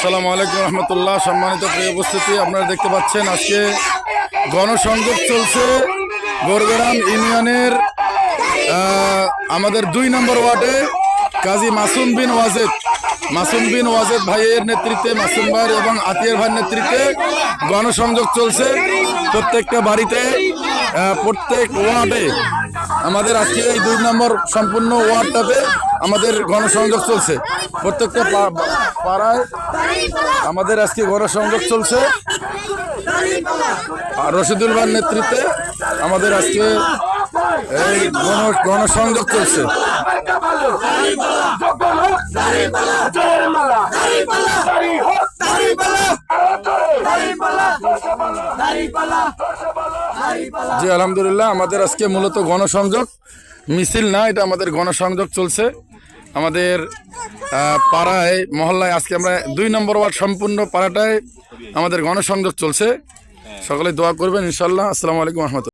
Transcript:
আসসালামু আলাইকুম রহমতুল্লাহ। সম্মানিত প্রিয় উপস্থিতি, আপনারা দেখতে পাচ্ছেন আজকে গণসংযোগ চলছে গোরগ্রাম ইউনিয়নের আমাদের 2 নম্বর ওয়ার্ডে কাজী মাসুম বিন ওয়াজেদ ভাইয়ের নেতৃত্বে, মাসুম ভাই এবং আতিয়ার ভাইয়ের নেতৃত্বে গণসংযোগ চলছে। প্রত্যেকটা বাড়িতে, প্রত্যেক ওয়ার্ডে আমাদের আজকে এই 2 নম্বর সম্পূর্ণ ওয়ার্ডটাতে আমাদের গণসংযোগ চলছে। প্রত্যেকটা পাড়ায় আমাদের আজকে গণসংযোগ চলছে। রশিদুল ভাইয়ের নেতৃত্বে আমাদের আজকে এই গণসংযোগ চলছে। জি আলহামদুলিল্লাহ, আমাদের আজকে মূলত গণসংযোগ মিছিল না, এটা আমাদের গণসংযোগ চলছে। আমাদের পাড়ায় মহল্লায় আজকে আমরা 2 নম্বর ওয়ার্ড সম্পূর্ণ পাড়াটায় আমাদের গণসংযোগ চলছে। সকলে দোয়া করবেন ইনশাল্লাহ। আসসালামু আলাইকুম রহমতুল্লাহ।